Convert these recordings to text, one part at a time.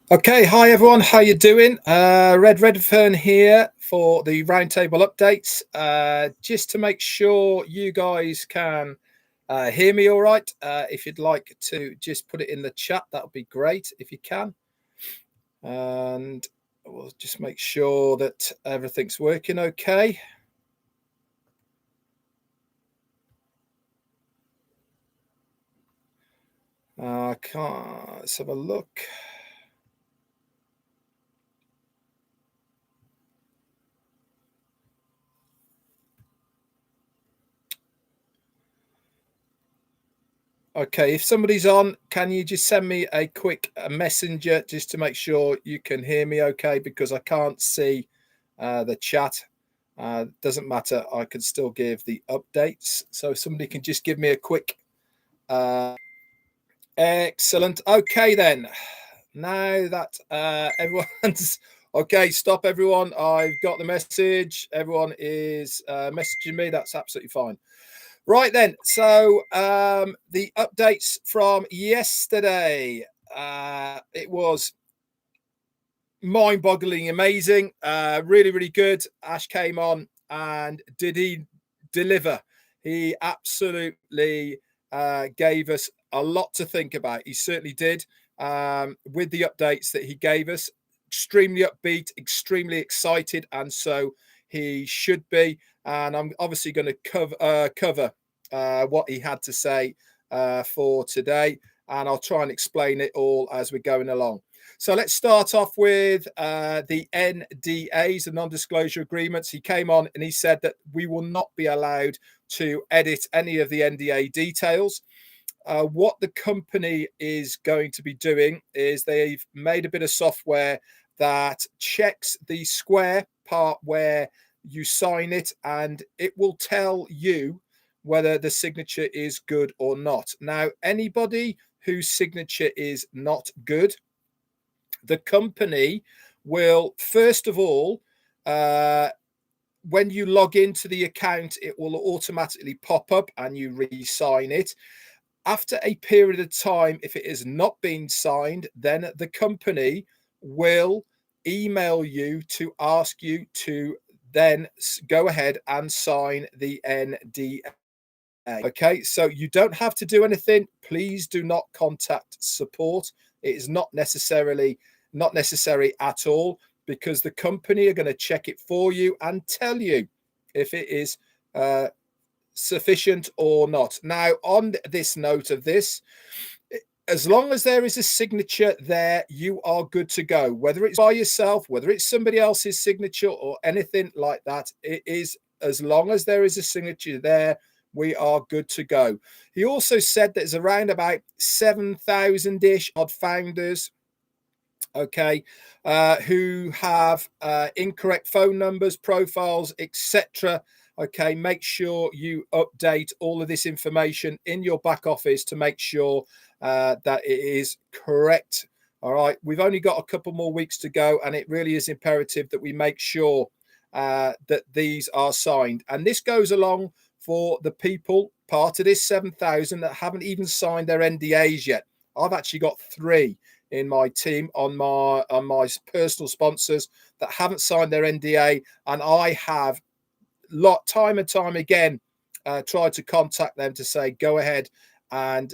Okay, hi everyone, how you doing? Red Redfern here for the roundtable updates. Just to make sure you guys can hear me all right. If you'd like to just put it in the chat, that would be great if you can. And we'll just make sure that everything's working okay. Let's have a look. Okay, if somebody's on, can you just send me a quick messenger just to make sure you can hear me okay? Because I can't see the chat. Doesn't matter. I can still give the updates. So if somebody can just give me a quick. Excellent. Okay, then. Now that everyone's okay, stop everyone. I've got the message. Everyone is messaging me. That's absolutely fine. Right then, so the updates from yesterday. It was mind-bogglingly amazing, really, really good. Ash came on, and did he deliver? He absolutely gave us a lot to think about. He certainly did, with the updates that he gave us. Extremely upbeat, extremely excited, and so he should be. And I'm obviously going to cover what he had to say for today, and I'll try and explain it all as we're going along. So let's start off with the NDAs, the non-disclosure agreements. He came on and he said that we will not be allowed to edit any of the NDA details. What the company is going to be doing is they've made a bit of software that checks the square part where you sign it, and it will tell you whether the signature is good or not. Now, anybody whose signature is not good, the company will, first of all, when you log into the account, it will automatically pop up and you re-sign it. After a period of time, if it has not been signed, then the company will email you to ask you to then go ahead and sign the NDA. Okay, so you don't have to do anything. Please do not contact support. It is not necessary at all, because the company are going to check it for you and tell you if it is sufficient or not. Now, on this note of this, as long as there is a signature there, you are good to go. Whether it's by yourself, whether it's somebody else's signature or anything like that, it is, as long as there is a signature there, we are good to go. He also said there's around about 7,000-ish odd founders, okay, who have incorrect phone numbers, profiles, etc. Okay, make sure you update all of this information in your back office to make sure that it is correct. All right, we've only got a couple more weeks to go, and it really is imperative that we make sure that these are signed. And this goes along for the people, part of this 7,000, that haven't even signed their NDAs yet. I've actually got 3 in my team on my personal sponsors that haven't signed their NDA, and I have time and time again tried to contact them to say go ahead and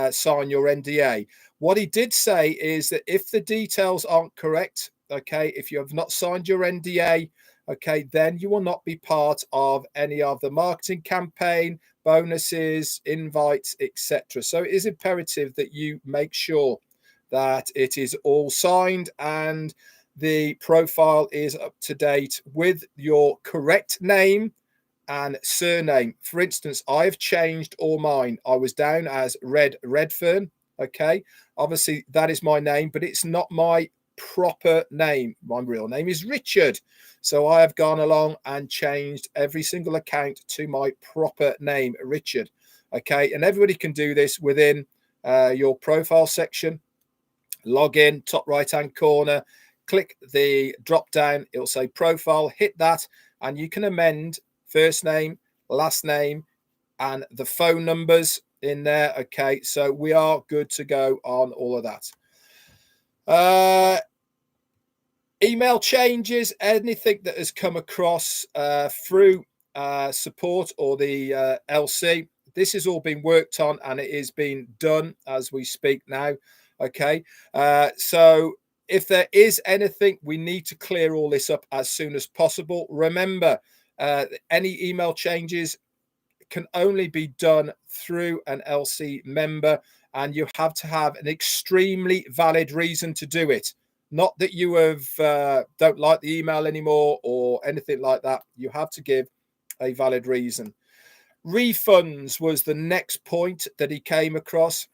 sign your NDA. What he did say is that if the details aren't correct, okay, if you have not signed your NDA, okay, then you will not be part of any of the marketing campaign, bonuses, invites, etc. So it is imperative that you make sure that it is all signed and the profile is up to date with your correct name and surname. For instance, I've changed all mine. I was down as Red Redfern. Okay, obviously that is my name, but it's not my proper name. My real name is Richard. So I have gone along and changed every single account to my proper name, Richard. Okay, and everybody can do this within your profile section. Log in, top right hand corner, click the drop down, it'll say profile, hit that, and you can amend first name, last name, and the phone numbers in there. Okay, so we are good to go on all of that. Email changes, anything that has come across through support or the LC. This has all been worked on and it is being done as we speak now. Okay. So if there is anything, we need to clear all this up as soon as possible. Remember, any email changes can only be done through an LC member, and you have to have an extremely valid reason to do it. Not that you have don't like the email anymore or anything like that. You have to give a valid reason. Refunds was the next point that he came across.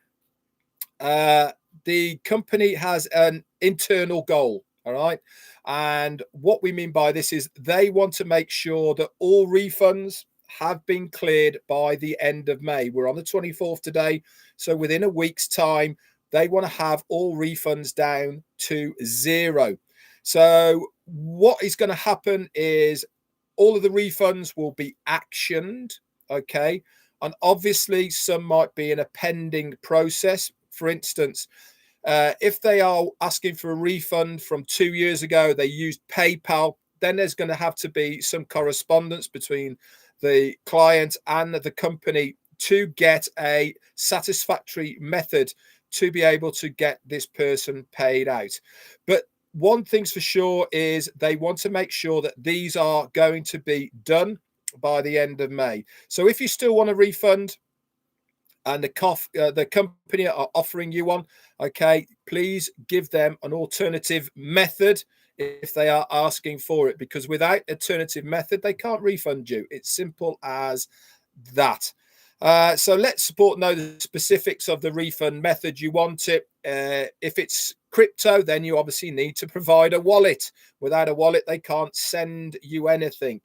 The company has an internal goal, all right? And what we mean by this is they want to make sure that all refunds have been cleared by the end of May. We're on the 24th today. So within a week's time, they want to have all refunds down to 0. So what is going to happen is all of the refunds will be actioned, okay? And obviously some might be in a pending process. For instance, if they are asking for a refund from 2 years ago, they used PayPal, then there's going to have to be some correspondence between the client and the company to get a satisfactory method to be able to get this person paid out. But one thing's for sure is they want to make sure that these are going to be done by the end of May. So if you still want a refund and the company are offering you one, okay, please give them an alternative method if they are asking for it, because without alternative method, they can't refund you. It's simple as that. So let support know the specifics of the refund method you want it. If it's crypto, then you obviously need to provide a wallet. Without a wallet, they can't send you anything.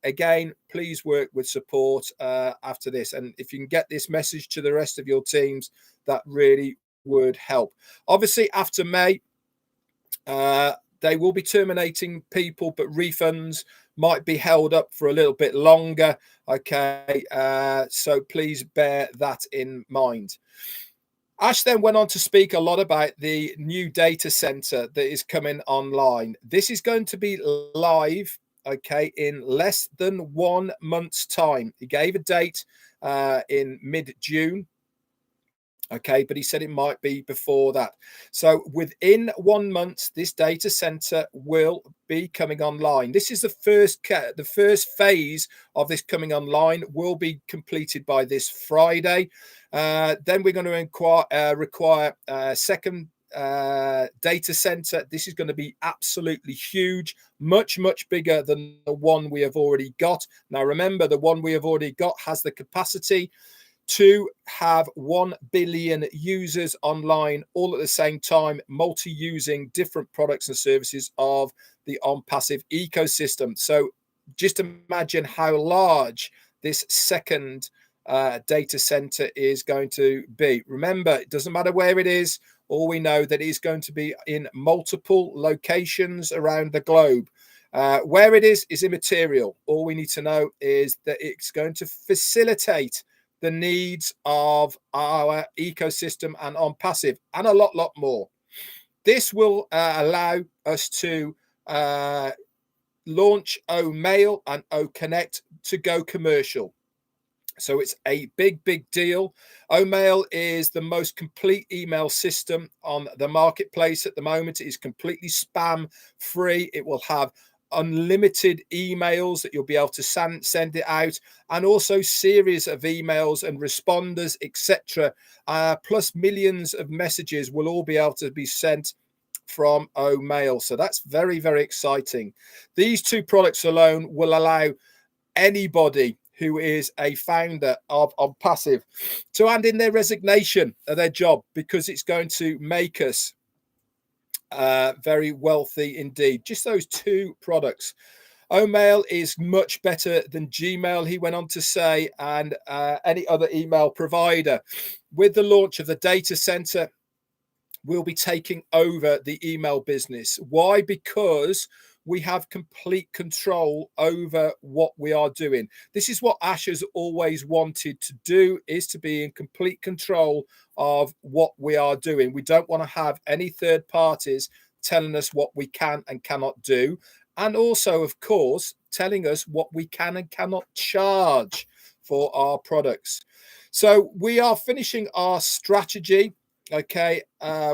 Again, please work with support after this. And if you can get this message to the rest of your teams, that really would help. Obviously, after May, they will be terminating people, but refunds might be held up for a little bit longer. Okay, so please bear that in mind. Ash then went on to speak a lot about the new data center that is coming online. This is going to be live, okay, in less than 1 month's time. He gave a date in mid-June. Okay, but he said it might be before that. So within 1 month, this data center will be coming online. This is the first phase of this coming online will be completed by this Friday. Then we're going to require a second data center. This is going to be absolutely huge, much bigger than the one we have already got. Now remember, the one we have already got has the capacity to have 1 billion users online all at the same time, multi-using different products and services of the OnPassive ecosystem. So just imagine how large this second data center is going to be. Remember, it doesn't matter where it is. All we know that it is going to be in multiple locations around the globe. Where it is immaterial. All we need to know is that it's going to facilitate the needs of our ecosystem and OnPassive, and a lot more. This will allow us to launch OMail and OConnect to go commercial. So it's a big deal. OMail is the most complete email system on the marketplace at the moment. It is completely spam free. It will have unlimited emails that you'll be able to send it out, and also series of emails and responders, etc. Plus millions of messages will all be able to be sent from OMail. So that's very exciting. These two products alone will allow anybody who is a founder of OnPassive to hand in their resignation of their job, because it's going to make us very wealthy indeed. Just those two products. OMail is much better than Gmail, he went on to say, and any other email provider. With the launch of the data center, we'll be taking over the email business. Why? Because we have complete control over what we are doing. This is what Ash has always wanted to do, is to be in complete control of what we are doing. We don't want to have any third parties telling us what we can and cannot do. And also, of course, telling us what we can and cannot charge for our products. So we are finishing our strategy, okay,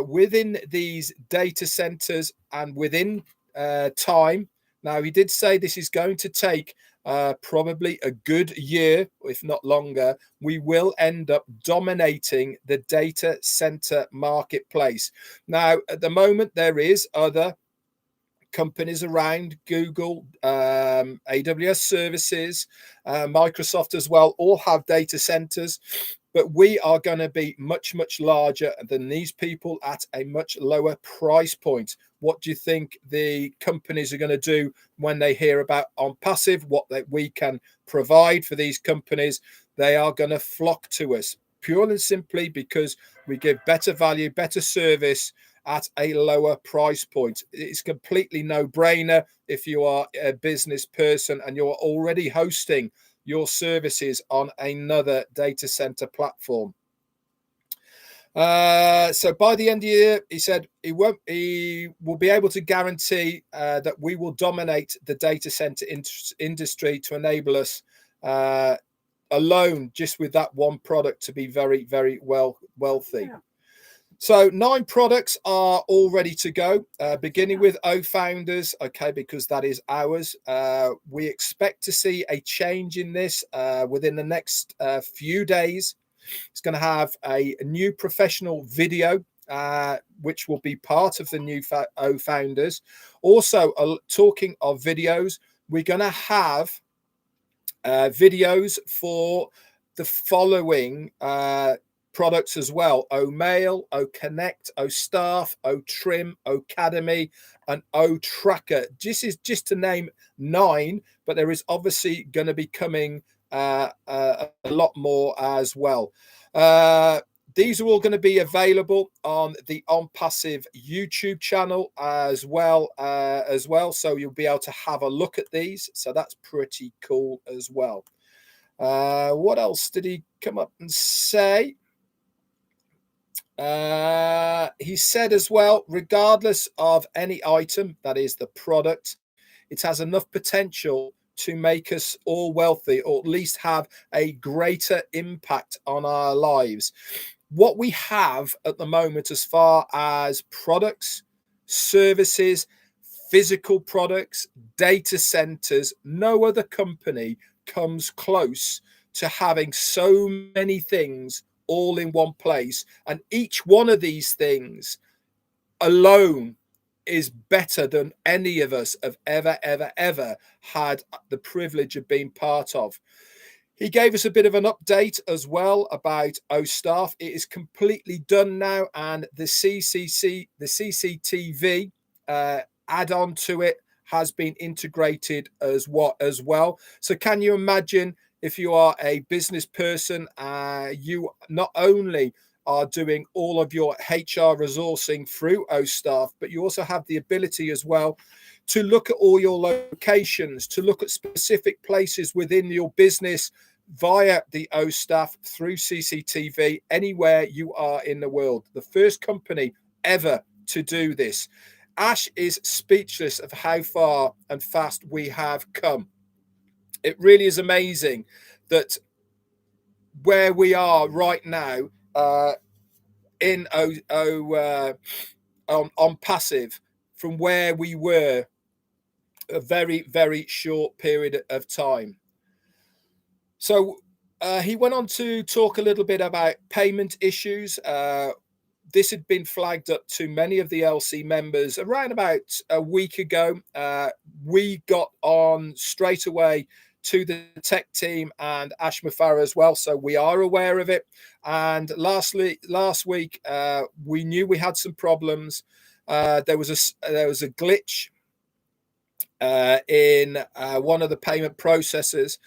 within these data centers and within time. Now, he did say this is going to take probably a good year, if not longer. We will end up dominating the data center marketplace. Now, at the moment, there is other companies around, Google, AWS services, Microsoft as well, all have data centers. But we are going to be much, much larger than these people at a much lower price point. What do you think the companies are going to do when they hear about OnPassive, what we can provide for these companies? They are going to flock to us purely and simply because we give better value, better service at a lower price point. It's completely no-brainer if you are a business person and you're already hosting your services on another data center platform. So by the end of the year, he said he will be able to guarantee that we will dominate the data center industry to enable us alone, just with that one product, to be very, very wealthy. Yeah. So 9 products are all ready to go, beginning with O-Founders, okay, because that is ours. We expect to see a change in this within the next few days. It's going to have a new professional video, which will be part of the new O-Founders. Also, talking of videos, we're going to have videos for the following products as well: O-Mail, O-Connect, O-Staff, O-Trim, O-Academy, and O-Tracker. This is just to name 9, but there is obviously going to be coming a lot more as well. These are all going to be available on the OnPassive YouTube channel as well. So you'll be able to have a look at these. So that's pretty cool as well. What else did he come up and say? He said as well, regardless of any item, that is the product, it has enough potential to make us all wealthy, or at least have a greater impact on our lives. What we have at the moment as far as products, services, physical products, data centers, no other company comes close to having so many things all in one place, and each one of these things alone is better than any of us have ever had the privilege of being part of. He gave us a bit of an update as well about O-Staff. It is completely done now, and the CCTV add-on to it has been integrated as well. So can you imagine, if you are a business person, you not only are doing all of your HR resourcing through O-Staff, but you also have the ability as well to look at all your locations, to look at specific places within your business via the O-Staff through CCTV anywhere you are in the world. The first company ever to do this. Ash is speechless of how far and fast we have come. It really is amazing that where we are right now in OnPassive from where we were a very, very short period of time. So he went on to talk a little bit about payment issues. This had been flagged up to many of the LC members around about a week ago. We got on straight away to the tech team and Ash Mufara as well, so we are aware of it. And last week, we knew we had some problems. There was a glitch in one of the payment processors.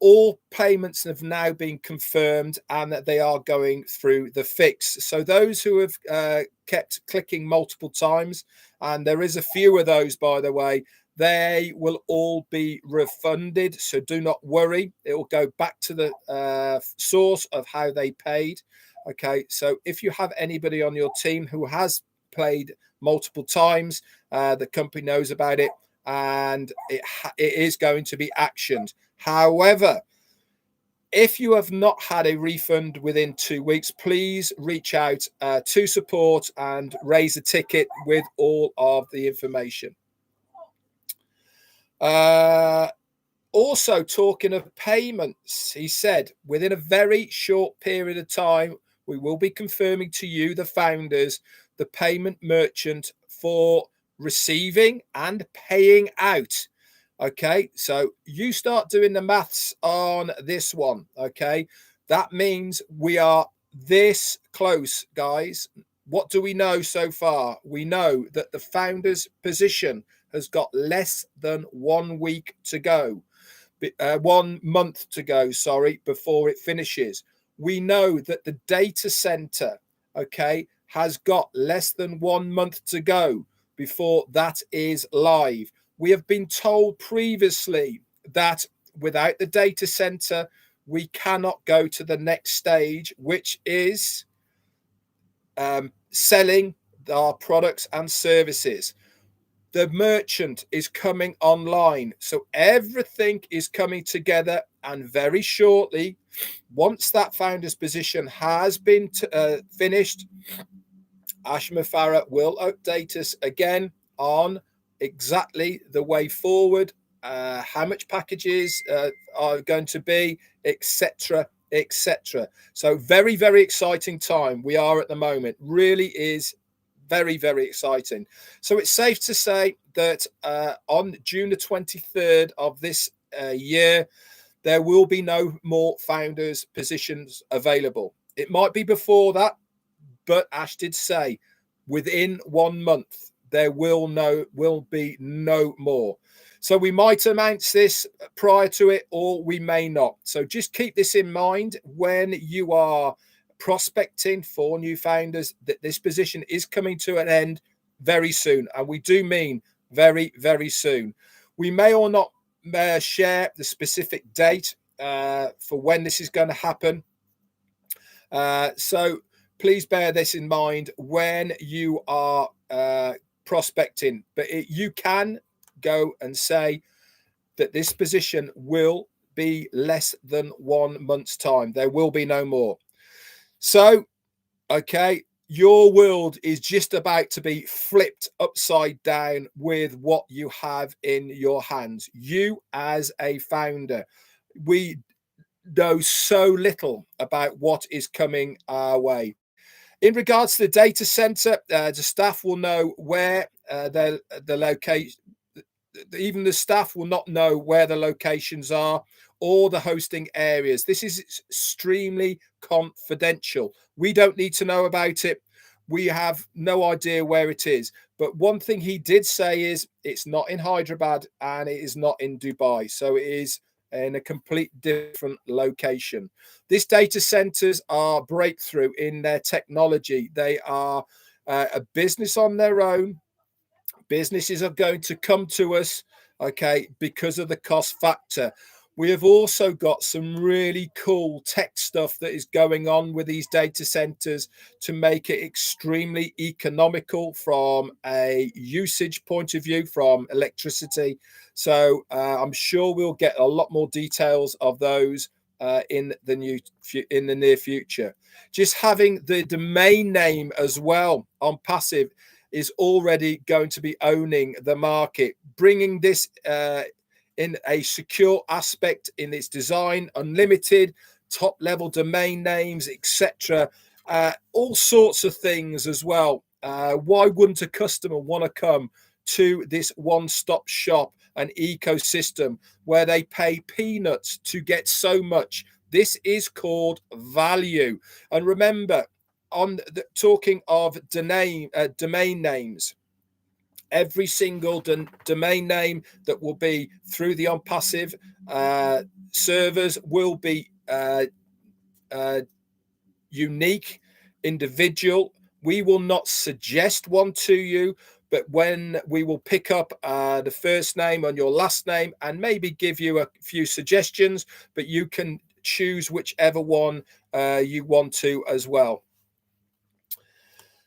All payments have now been confirmed and that they are going through the fix. So those who have kept clicking multiple times, and there is a few of those, by the way, they will all be refunded. So do not worry. It will go back to the source of how they paid. Okay. So if you have anybody on your team who has played multiple times, the company knows about it, and it is going to be actioned. However, if you have not had a refund within 2 weeks, please reach out to support and raise a ticket with all of the information. Also, talking of payments, he said, within a very short period of time, we will be confirming to you, the founders, the payment merchant for receiving and paying out. Okay, so you start doing the maths on this one. Okay, that means we are this close, guys. What do we know so far? We know that the founder's position has got less than 1 week to go, 1 month to go, sorry, before it finishes. We know that the data center, okay, has got less than 1 month to go before that is live. We have been told previously that without the data center, we cannot go to the next stage, which is selling our products and services. The merchant is coming online. So everything is coming together, and very shortly, once that founder's position has been finished, Ashma Farah will update us again on exactly the way forward, how much packages are going to be, etc., etc. So very, very exciting time we are at the moment. Really is very, very exciting. So it's safe to say that on June the 23rd of this year, there will be no more founders positions available. It might be before that, but Ash did say within 1 month there will be no more. So we might announce this prior to it, or we may not. So just keep this in mind when you are prospecting for new founders, that this position is coming to an end very soon, and we do mean very, very soon. We may or not share the specific date for when this is going to happen. So please bear this in mind when you are prospecting. But you can go and say that this position will be less than 1 month's time. There will be no more. So, okay, your world is just about to be flipped upside down with what you have in your hands. You as a founder, we know so little about what is coming our way. In regards to the data center, the staff will know where the location. Even the staff will not know where the locations are or the hosting areas. This is extremely confidential. We don't need to know about it. We have no idea where it is. But one thing he did say is it's not in Hyderabad and it is not in Dubai. So it is in a complete different location. These data centers are breakthrough in their technology. They are a business on their own. Businesses are going to come to us, okay, because of the cost factor. We have also got some really cool tech stuff that is going on with these data centers to make it extremely economical from a usage point of view, from electricity. So I'm sure we'll get a lot more details of those in the near future. Just having the domain name as well on passive is already going to be owning the market, bringing this in a secure aspect in its design, unlimited, top level domain names, etc. All sorts of things as well. Why wouldn't a customer want to come to this one-stop shop, an ecosystem where they pay peanuts to get so much? This is called value. And remember, on the, talking of domain names, every single domain name that will be through the OnPassive servers will be unique, individual. We will not suggest one to you, but when we will pick up the first name on your last name and maybe give you a few suggestions, but you can choose whichever one you want to as well.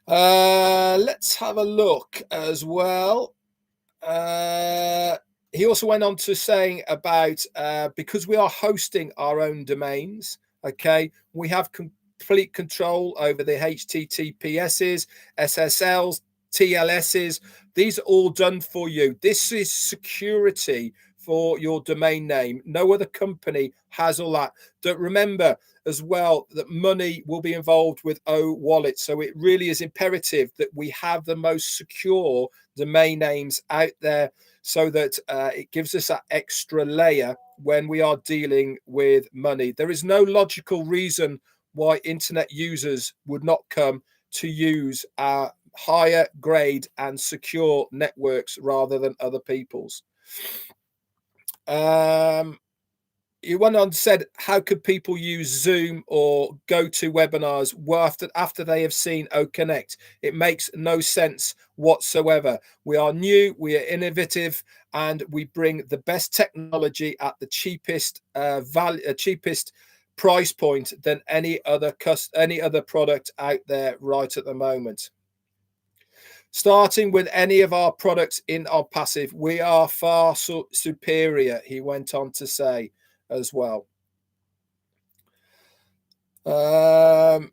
Let's have a look as well. He also went on to saying about because we are hosting our own domains, okay, we have complete control over the HTTPSs, SSLs, TLSs. These are all done for you. This is security for your domain name. No other company has all that. Don't remember as well that money will be involved with O-Wallet. So it really is imperative that we have the most secure domain names out there, so that it gives us that extra layer when we are dealing with money. There is no logical reason why internet users would not come to use our higher grade and secure networks rather than other people's. He went on and said, how could people use Zoom or go to webinars after they have seen OConnect? It makes no sense whatsoever. We are new, we are innovative, and we bring the best technology at the cheapest cheapest price point than any other product out there right at the moment. Starting with any of our products in our passive, we are far superior, he went on to say as well. On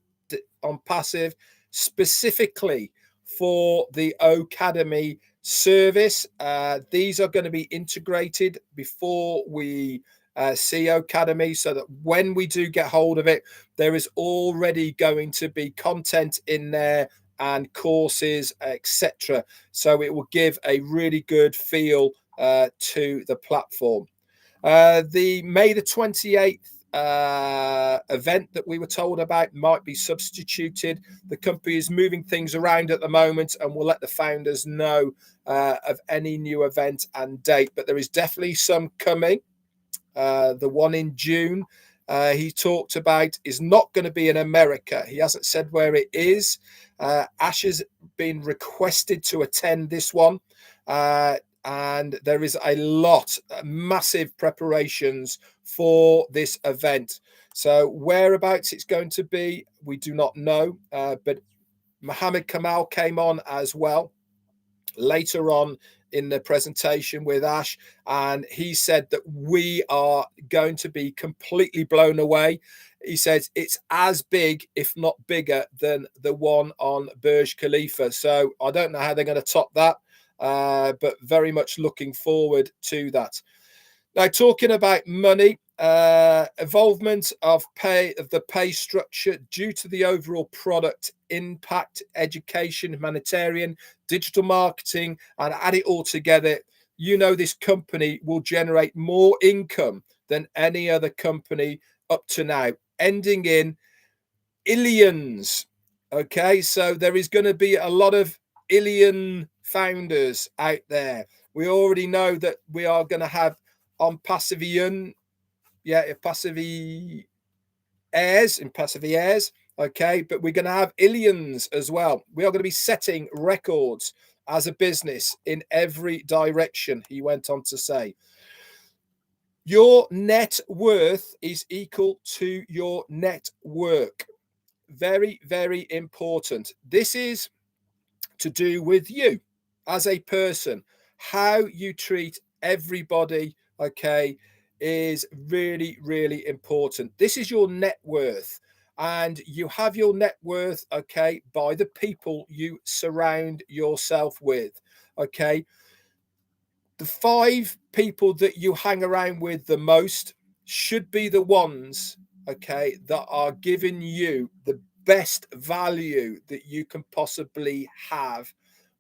passive, specifically for the Academy service, these are going to be integrated before we see Academy, so that when we do get hold of it, there is already going to be content in there and courses, etc. So it will give a really good feel to the platform. The May the 28th event that we were told about might be substituted. The company is moving things around at the moment, and we'll let the founders know of any new event and date, but there is definitely some coming. The one in June he talked about is not going to be in America. He hasn't said where it is. Ash has been requested to attend this one, and there is a lot, massive preparations for this event. So whereabouts it's going to be, we do not know, but Mohammed Kamal came on as well later on in the presentation with Ash, and he said that we are going to be completely blown away. He says it's as big, if not bigger, than the one on Burj Khalifa. So I don't know how they're going to top that, but very much looking forward to that. Now, talking about money, involvement of the pay structure due to the overall product impact, education, humanitarian, digital marketing, and add it all together, you know this company will generate more income than any other company up to now, ending in illions. Okay, so there is going to be a lot of illion founders out there. We already know that we are going to have on Passivian, Passivi heirs, okay, but we're going to have illions as well. We are going to be setting records as a business in every direction, he went on to say. Your net worth is equal to your net work. Very, very important. This is to do with you as a person. How you treat everybody, okay, is really, really important. This is your net worth, and you have your net worth, okay, by the people you surround yourself with, okay. The 5 people that you hang around with the most should be the ones, okay, that are giving you the best value that you can possibly have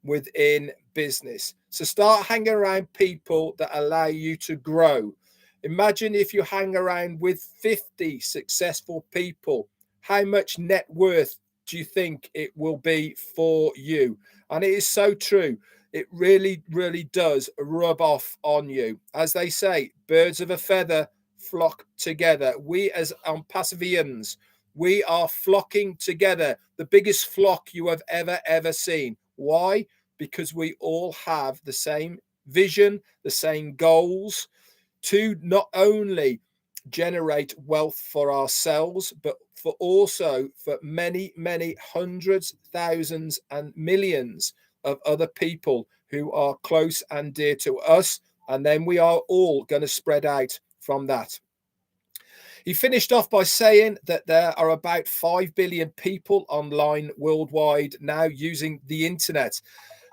within business. So start hanging around people that allow you to grow. Imagine if you hang around with 50 successful people, how much net worth do you think it will be for you? And it is so true. It really, really does rub off on you. As they say, birds of a feather flock together. We as Passivians, we are flocking together. The biggest flock you have ever seen. Why? because we all have the same vision, the same goals to not only generate wealth for ourselves, but for also for many, many hundreds, thousands, and millions of other people who are close and dear to us. And then we are all going to spread out from that. He finished off by saying that there are about 5 billion people online worldwide now using the internet.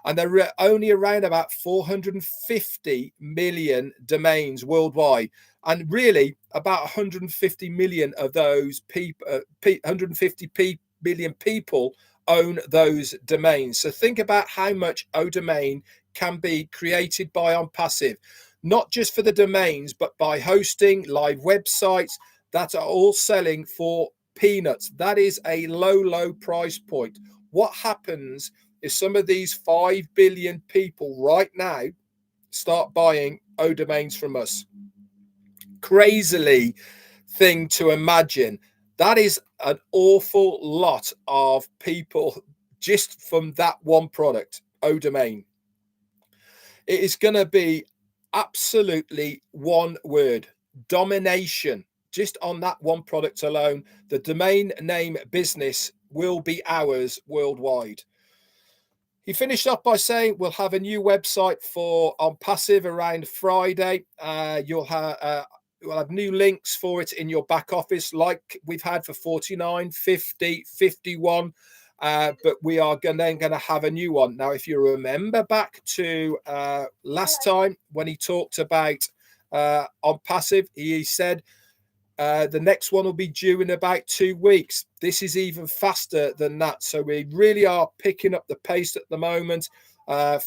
And there are only around about 450 million domains worldwide. And really, about 150 million of those people, 150 million people own those domains. So think about how much domain can be created by OnPassive, not just for the domains, but by hosting live websites that are all selling for peanuts. That is a low, low price point. What happens is some of these 5 billion people right now start buying domains from us? Crazily thing to imagine. That is an awful lot of people just from that one product, domain. It is going to be absolutely one word: domination. Just on that one product alone, the domain name business will be ours worldwide. He finished up by saying we'll have a new website for OnPassive around Friday. We'll have new links for it in your back office, like we've had for 49, 50, 51. But we are then going to have a new one. Now, if you remember back to last time when he talked about OnPassive, he said the next one will be due in about 2 weeks. This is even faster than that. So we really are picking up the pace at the moment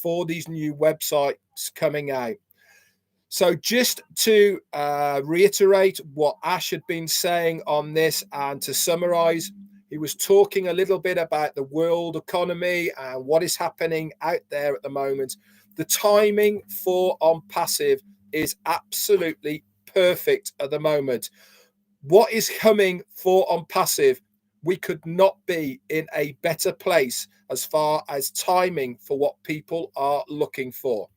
for these new websites coming out. So just to reiterate what Ash had been saying on this, and to summarize, he was talking a little bit about the world economy and what is happening out there at the moment. The timing for OnPassive is absolutely perfect at the moment. What is coming for OnPassive, we could not be in a better place as far as timing for what people are looking for.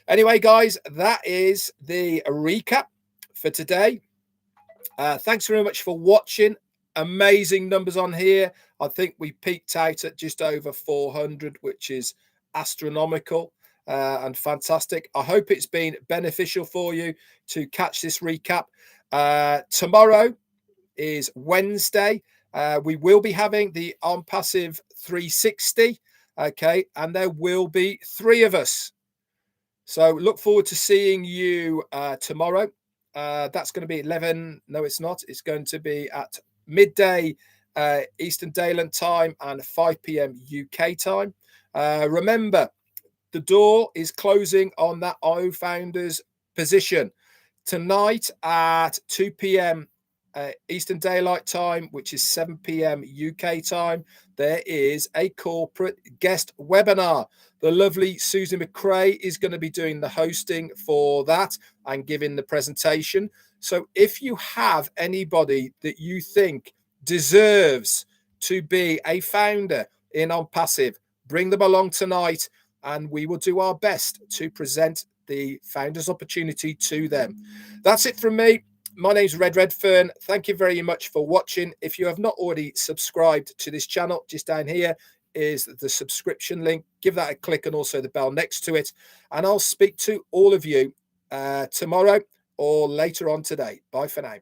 Anyway, guys, that is the recap for today. Thanks very much for watching. Amazing numbers on here. I think we peaked out at just over 400, which is astronomical and fantastic. I hope it's been beneficial for you to catch this recap. Tomorrow is Wednesday. We will be having the OnPassive 360. Okay, and there will be 3 of us. So look forward to seeing you tomorrow. That's going to be 11. No, it's not. It's going to be at midday Eastern Daylight Time and 5 p.m. UK time. Remember, the door is closing on that Founders position tonight at 2 p.m. Eastern Daylight Time, which is 7 p.m. UK time. There is a corporate guest webinar. The lovely Susan McRae is going to be doing the hosting for that and giving the presentation. So if you have anybody that you think deserves to be a founder in OnPassive, bring them along tonight, and we will do our best to present the founders opportunity to them. That's it from me. My name's Red Redfern. Thank you very much for watching. If you have not already subscribed to this channel, just down here is the subscription link. Give that a click, and also the bell next to it. And I'll speak to all of you tomorrow or later on today. Bye for now.